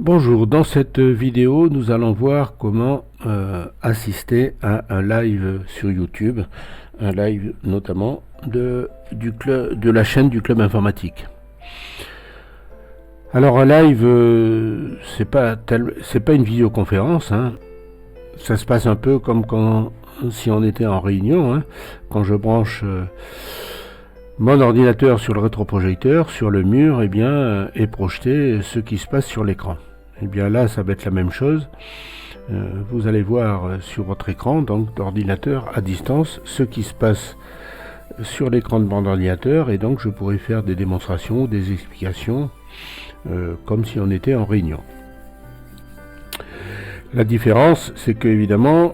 Bonjour, dans cette vidéo, nous allons voir comment assister à un live sur YouTube, un live notamment de la chaîne du Club Informatique. Alors un live, c'est pas une vidéoconférence, hein. Ça se passe un peu comme si on était en réunion, hein. Quand je branche mon ordinateur sur le rétroprojecteur, sur le mur, est projeté ce qui se passe sur l'écran. Et bien là, ça va être la même chose. Vous allez voir sur votre écran, donc d'ordinateur à distance, ce qui se passe sur l'écran de mon ordinateur, et donc je pourrai faire des démonstrations, des explications, comme si on était en réunion. La différence, c'est que évidemment,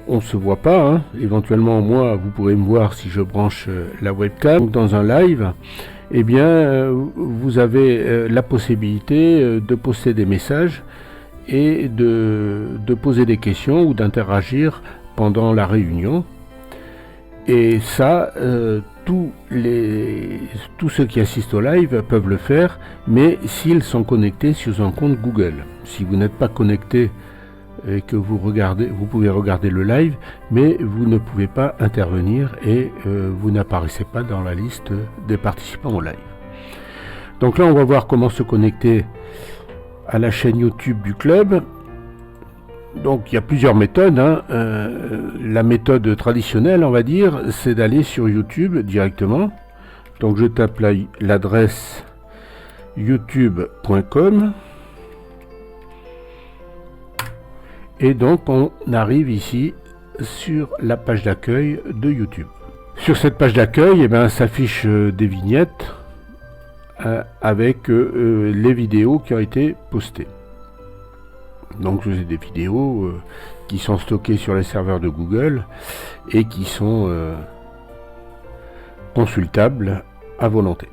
on ne se voit pas, hein. Éventuellement, moi, vous pourrez me voir si je branche la webcam. Donc, dans un live, vous avez la possibilité de poster des messages et de poser des questions ou d'interagir pendant la réunion. Et ça, tous ceux qui assistent au live peuvent le faire, mais s'ils sont connectés sur un compte Google. Si vous n'êtes pas connecté et que vous pouvez regarder le live, mais vous ne pouvez pas intervenir et vous n'apparaissez pas dans la liste des participants au live. Donc là, on va voir comment se connecter à la chaîne YouTube du club. Donc il y a plusieurs méthodes, hein. La méthode traditionnelle, on va dire, c'est d'aller sur YouTube directement. Donc je tape l'adresse youtube.com. Et donc on arrive ici sur la page d'accueil de YouTube. Sur cette page d'accueil, s'affichent des vignettes avec les vidéos qui ont été postées. Donc j'ai des vidéos qui sont stockées sur les serveurs de Google et qui sont consultables à volonté.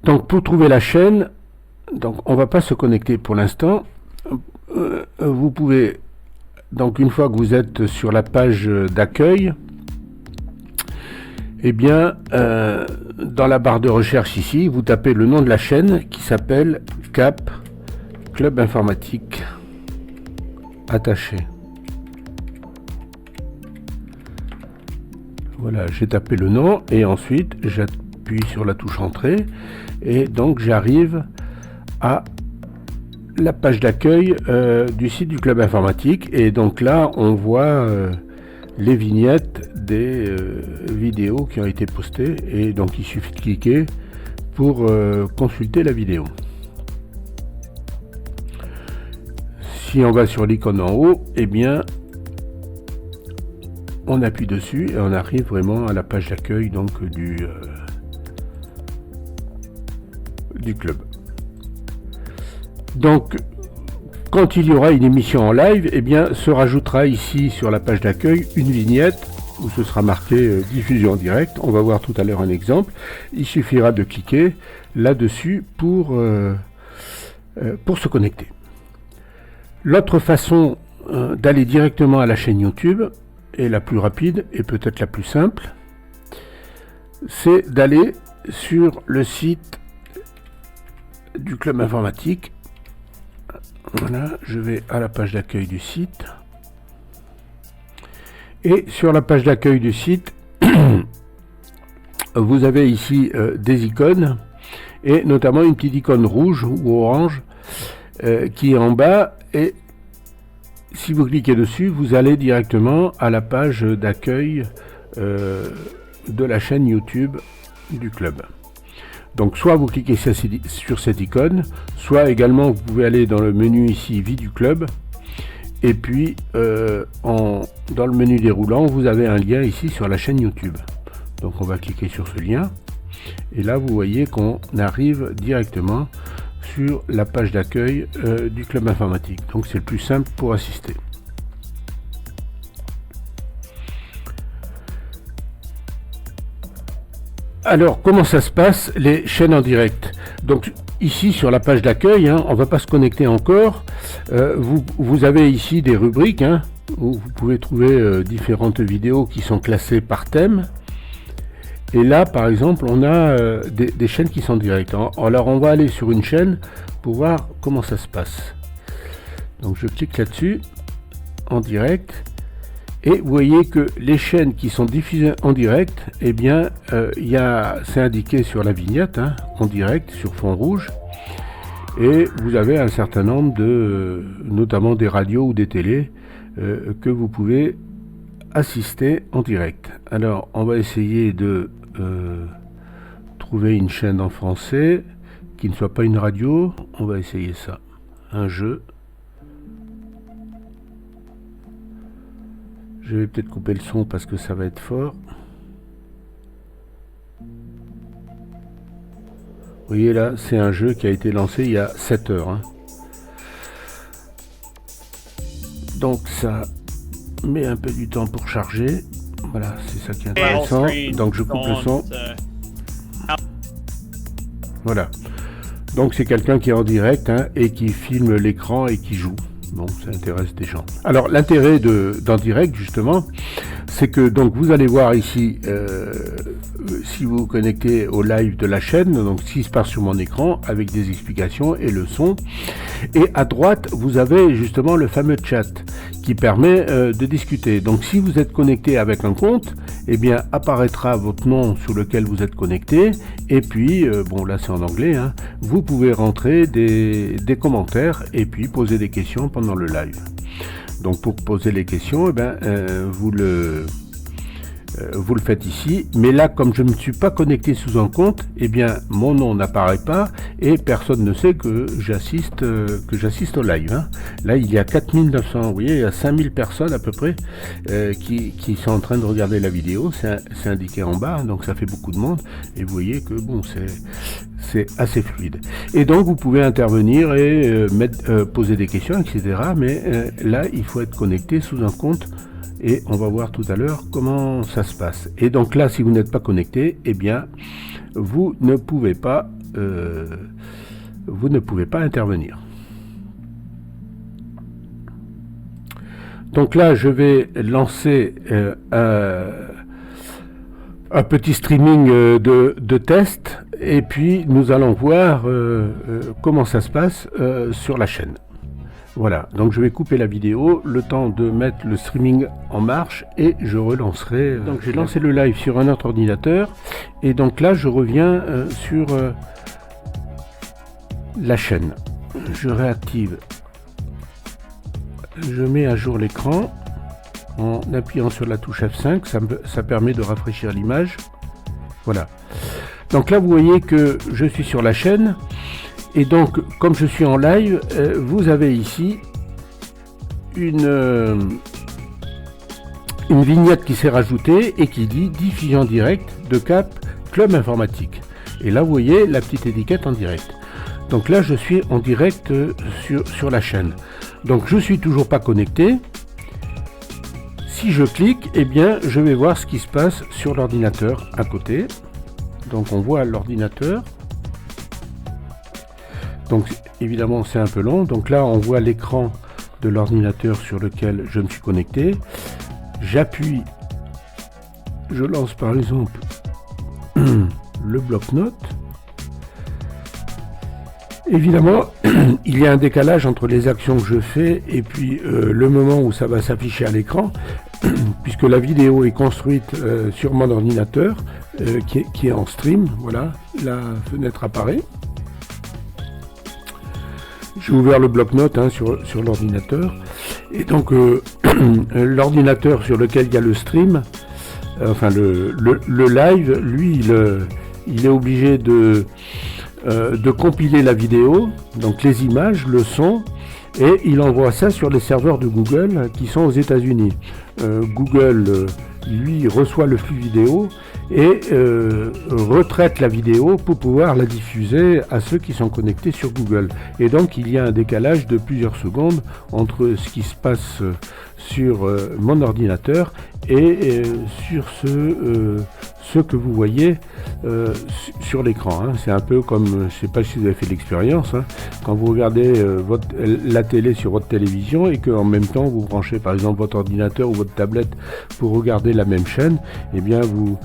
Donc pour trouver la chaîne, donc on va pas se connecter pour l'instant. Vous pouvez, donc une fois que vous êtes sur la page d'accueil, dans la barre de recherche ici, vous tapez le nom de la chaîne qui s'appelle CAP Club Informatique attaché. Voilà, j'ai tapé le nom et ensuite j'appuie sur la touche entrée et donc j'arrive à la page d'accueil du site du Club Informatique, et donc là on voit les vignettes des vidéos qui ont été postées, et donc il suffit de cliquer pour consulter la vidéo. Si on va sur l'icône en haut, on appuie dessus et on arrive vraiment à la page d'accueil donc du club. Donc, quand il y aura une émission en live, se rajoutera ici sur la page d'accueil une vignette où ce sera marqué diffusion en direct. On va voir tout à l'heure un exemple. Il suffira de cliquer là-dessus pour se connecter. L'autre façon d'aller directement à la chaîne YouTube, et la plus rapide et peut-être la plus simple, c'est d'aller sur le site du Club Informatique. Voilà, je vais à la page d'accueil du site. Et sur la page d'accueil du site, vous avez ici des icônes, et notamment une petite icône rouge ou orange qui est en bas, et si vous cliquez dessus, vous allez directement à la page d'accueil de la chaîne YouTube du club. Donc soit vous cliquez sur cette icône, soit également vous pouvez aller dans le menu ici Vie du club, et puis dans le menu déroulant vous avez un lien ici sur la chaîne YouTube. Donc on va cliquer sur ce lien, et là vous voyez qu'on arrive directement sur la page d'accueil du Club Informatique. Donc c'est le plus simple pour assister. Alors, comment ça se passe, les chaînes en direct? Donc, ici, sur la page d'accueil, on ne va pas se connecter encore. Vous avez ici des rubriques, où vous pouvez trouver différentes vidéos qui sont classées par thème. Et là, par exemple, on a des chaînes qui sont directes. Alors, on va aller sur une chaîne pour voir comment ça se passe. Donc, je clique là-dessus, en direct. Et vous voyez que les chaînes qui sont diffusées en direct, eh bien, c'est indiqué sur la vignette, hein, en direct, sur fond rouge. Et vous avez un certain nombre de, notamment des radios ou des télés, que vous pouvez assister en direct. Alors, on va essayer de trouver une chaîne en français qui ne soit pas une radio. On va essayer ça. Un jeu. Je vais peut-être couper le son parce que ça va être fort. Vous voyez là, c'est un jeu qui a été lancé il y a 7 heures. Hein. Donc ça met un peu du temps pour charger. Voilà, c'est ça qui est intéressant. Donc je coupe le son. Voilà. Donc c'est quelqu'un qui est en direct, hein, et qui filme l'écran et qui joue. Bon, ça intéresse des gens. Alors l'intérêt d'en direct justement, c'est que donc vous allez voir ici, si vous vous connectez au live de la chaîne, donc ce qui se passe sur mon écran avec des explications et le son. Et à droite, vous avez justement le fameux chat qui permet de discuter. Donc si vous êtes connecté avec un compte, eh bien apparaîtra votre nom sur lequel vous êtes connecté. Et puis, bon là c'est en anglais, hein, vous pouvez rentrer des commentaires et puis poser des questions pendant le live. Donc pour poser les questions, eh ben, vous le faites ici, mais là comme je ne me suis pas connecté sous un compte, eh bien mon nom n'apparaît pas et personne ne sait que j'assiste au live. Hein. Là il y a 4900, vous voyez, il y a 5000 personnes à peu près qui sont en train de regarder la vidéo, c'est indiqué en bas, donc ça fait beaucoup de monde, et vous voyez que bon c'est assez fluide. Et donc vous pouvez intervenir et poser des questions, etc. Mais là il faut être connecté sous un compte. Et on va voir tout à l'heure comment ça se passe. Et donc là, si vous n'êtes pas connecté, eh bien, vous ne pouvez pas intervenir. Donc là, je vais lancer un petit streaming de test, et puis nous allons voir comment ça se passe sur la chaîne. Voilà, donc je vais couper la vidéo, le temps de mettre le streaming en marche et je relancerai. Donc j'ai lancé le live sur un autre ordinateur et donc là je reviens sur la chaîne. Je réactive, je mets à jour l'écran en appuyant sur la touche F5, ça permet de rafraîchir l'image. Voilà. Donc là vous voyez que je suis sur la chaîne. Et donc, comme je suis en live, vous avez ici une vignette qui s'est rajoutée et qui dit diffusion directe de Cap Club Informatique. Et là, vous voyez la petite étiquette en direct. Donc là, je suis en direct sur la chaîne. Donc, je suis toujours pas connecté. Si je clique, eh bien, je vais voir ce qui se passe sur l'ordinateur à côté. Donc, on voit l'ordinateur. Donc évidemment c'est un peu long, donc là on voit l'écran de l'ordinateur sur lequel je me suis connecté. J'appuie, je lance par exemple le bloc-notes. Évidemment il y a un décalage entre les actions que je fais et puis le moment où ça va s'afficher à l'écran, puisque la vidéo est construite sur mon ordinateur qui est en stream. Voilà, la fenêtre apparaît. J'ai ouvert le bloc-notes, hein, sur l'ordinateur, et donc l'ordinateur sur lequel il y a le stream, enfin le live, lui il est obligé de compiler la vidéo, donc les images, le son, et il envoie ça sur les serveurs de Google qui sont aux États-Unis. Google lui reçoit le flux vidéo et retraite la vidéo pour pouvoir la diffuser à ceux qui sont connectés sur Google. Et donc il y a un décalage de plusieurs secondes entre ce qui se passe sur mon ordinateur et sur ce que vous voyez sur l'écran. Hein. C'est un peu comme, je ne sais pas si vous avez fait l'expérience, hein, quand vous regardez la la télé sur votre télévision et qu'en même temps vous branchez par exemple votre ordinateur ou votre tablette pour regarder la même chaîne, eh bien vous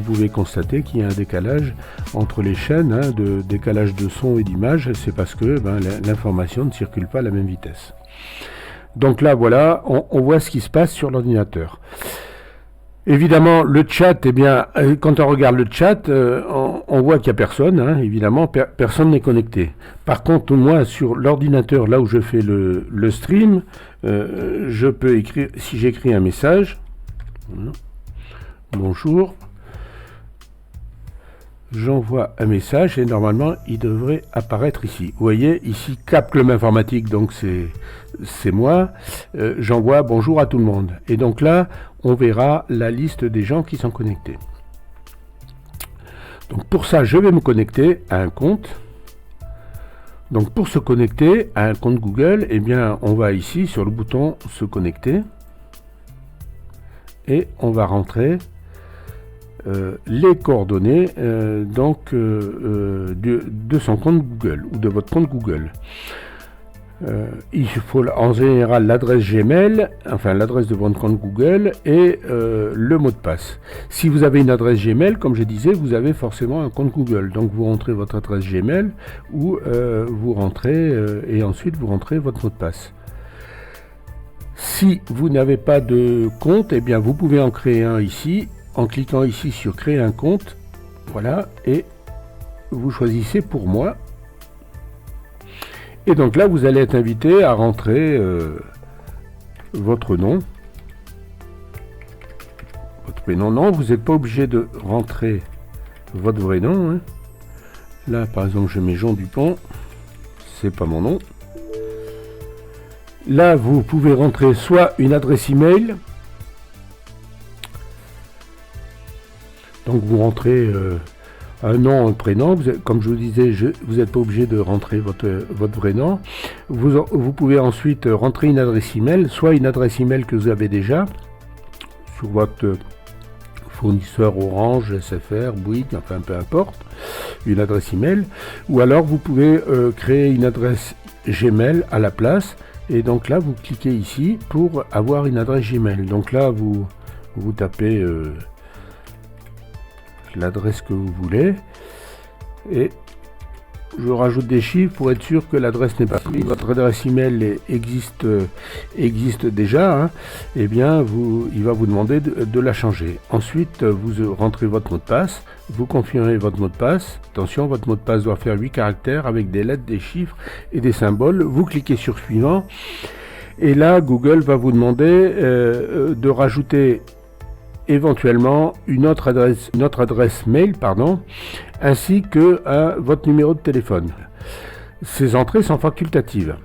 pouvez constater qu'il y a un décalage entre les chaînes, hein, de décalage de son et d'image. C'est parce que l'information ne circule pas à la même vitesse. Donc là voilà, on voit ce qui se passe sur l'ordinateur. Évidemment, le chat, eh bien, quand on regarde le chat, on voit qu'il n'y a personne, hein, évidemment, personne n'est connecté. Par contre, moi, sur l'ordinateur, là où je fais le stream, je peux écrire, si j'écris un message, bonjour, j'envoie un message et normalement, il devrait apparaître ici. Vous voyez, ici, Cap Club Informatique, donc c'est moi, j'envoie bonjour à tout le monde. Et donc là, on verra la liste des gens qui sont connectés. Donc pour ça, je vais me connecter à un compte. Donc pour se connecter à un compte Google, eh bien, on va ici sur le bouton se connecter et on va rentrer les coordonnées de son compte Google ou de votre compte Google. Il faut en général l'adresse Gmail, enfin l'adresse de votre compte Google et le mot de passe. Si vous avez une adresse Gmail, comme je disais, vous avez forcément un compte Google. Donc vous rentrez votre adresse Gmail ou vous rentrez et ensuite vous rentrez votre mot de passe. Si vous n'avez pas de compte, eh bien vous pouvez en créer un ici en cliquant ici sur créer un compte. Voilà, et vous choisissez pour moi. Et donc là, vous allez être invité à rentrer votre nom, votre prénom. Non, vous n'êtes pas obligé de rentrer votre vrai nom, hein. Là, par exemple, je mets Jean Dupont, c'est pas mon nom. Là, vous pouvez rentrer soit une adresse email, donc vous rentrez un nom, un prénom, comme je vous disais, vous n'êtes pas obligé de rentrer votre vrai nom. Vous pouvez ensuite rentrer une adresse email, soit une adresse email que vous avez déjà sur votre fournisseur Orange, SFR, Bouygues, enfin peu importe, une adresse email, ou alors vous pouvez créer une adresse Gmail à la place, et donc là vous cliquez ici pour avoir une adresse Gmail. Donc là vous tapez l'adresse que vous voulez et je rajoute des chiffres pour être sûr que l'adresse n'est pas prise. Votre adresse email existe déjà, hein. Eh bien il va vous demander de la changer. Ensuite vous rentrez votre mot de passe, vous confirmez votre mot de passe. Attention, votre mot de passe doit faire 8 caractères avec des lettres, des chiffres et des symboles. Vous cliquez sur suivant et là Google va vous demander de rajouter éventuellement une autre adresse mail, ainsi que votre numéro de téléphone. Ces entrées sont facultatives.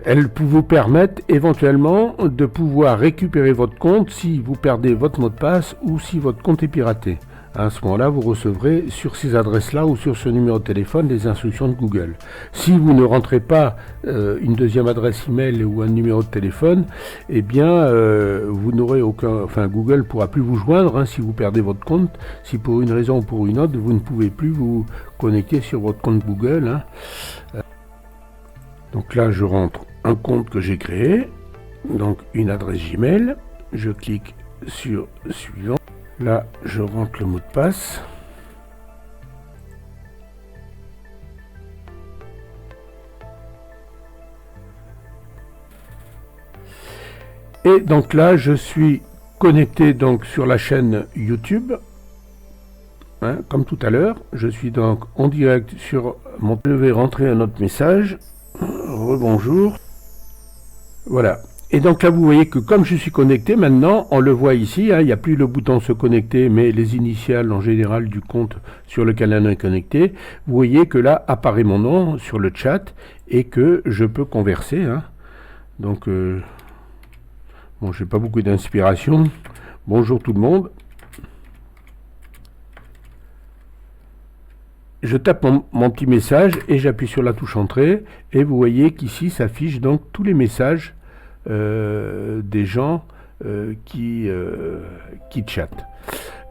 Elles vous permettent éventuellement de pouvoir récupérer votre compte si vous perdez votre mot de passe ou si votre compte est piraté. À ce moment-là, vous recevrez sur ces adresses-là ou sur ce numéro de téléphone des instructions de Google. Si vous ne rentrez pas une deuxième adresse email ou un numéro de téléphone, eh bien, vous n'aurez Google ne pourra plus vous joindre, hein, si vous perdez votre compte. Si pour une raison ou pour une autre, vous ne pouvez plus vous connecter sur votre compte Google, hein. Donc là, je rentre un compte que j'ai créé, donc une adresse Gmail. Je clique sur suivant. Là, je rentre le mot de passe. Et donc là, je suis connecté donc sur la chaîne YouTube. Hein, comme tout à l'heure, je suis donc en direct sur mon... Je vais rentrer un autre message. Rebonjour. Voilà. Et donc là, vous voyez que comme je suis connecté, maintenant, on le voit ici, hein, il n'y a plus le bouton se connecter, mais les initiales en général du compte sur lequel on est connecté. Vous voyez que là, apparaît mon nom sur le chat et que je peux converser, hein. Donc, bon, j'ai pas beaucoup d'inspiration. Bonjour tout le monde. Je tape mon petit message et j'appuie sur la touche entrée. Et vous voyez qu'ici s'affichent donc tous les messages des gens qui chattent.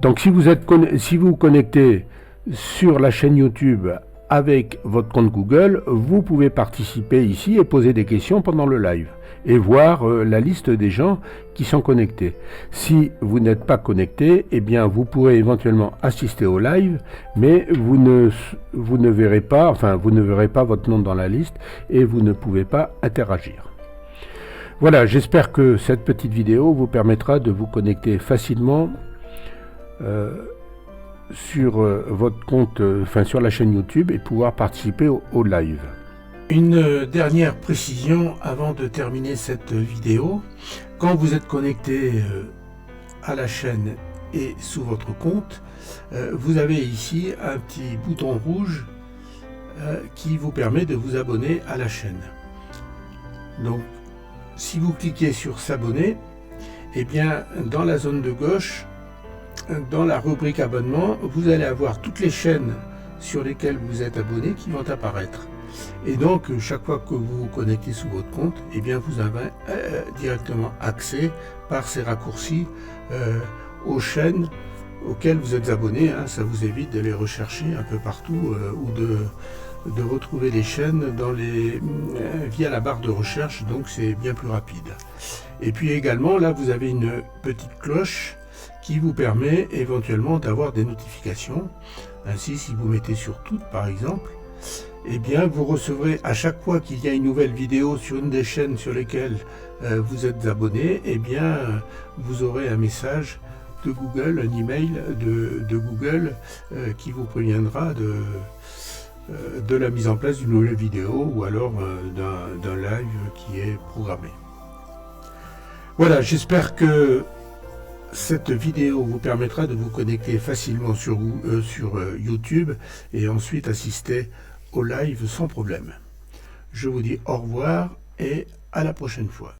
Donc si vous vous connectez sur la chaîne YouTube avec votre compte Google, vous pouvez participer ici et poser des questions pendant le live et voir la liste des gens qui sont connectés. Si vous n'êtes pas connecté, eh bien vous pourrez éventuellement assister au live, mais vous ne verrez pas votre nom dans la liste et vous ne pouvez pas interagir. Voilà, j'espère que cette petite vidéo vous permettra de vous connecter facilement sur votre compte, sur la chaîne YouTube et pouvoir participer au live. Une dernière précision avant de terminer cette vidéo. Quand vous êtes connecté à la chaîne et sous votre compte, vous avez ici un petit bouton rouge qui vous permet de vous abonner à la chaîne. Donc, si vous cliquez sur s'abonner, eh bien, dans la zone de gauche, dans la rubrique abonnement, vous allez avoir toutes les chaînes sur lesquelles vous êtes abonné qui vont apparaître. Et donc, chaque fois que vous vous connectez sous votre compte, eh bien, vous avez directement accès par ces raccourcis aux chaînes auxquelles vous êtes abonné. Ça vous évite de les rechercher un peu partout ou de retrouver les chaînes via la barre de recherche, donc c'est bien plus rapide. Et puis également, là, vous avez une petite cloche qui vous permet éventuellement d'avoir des notifications. Ainsi, si vous mettez sur toutes, par exemple, eh bien, vous recevrez à chaque fois qu'il y a une nouvelle vidéo sur une des chaînes sur lesquelles vous êtes abonné, eh bien, vous aurez un message de Google, un email de Google qui vous préviendra de la mise en place d'une nouvelle vidéo ou alors d'un live qui est programmé. Voilà, j'espère que cette vidéo vous permettra de vous connecter facilement sur YouTube et ensuite assister au live sans problème. Je vous dis au revoir et à la prochaine fois.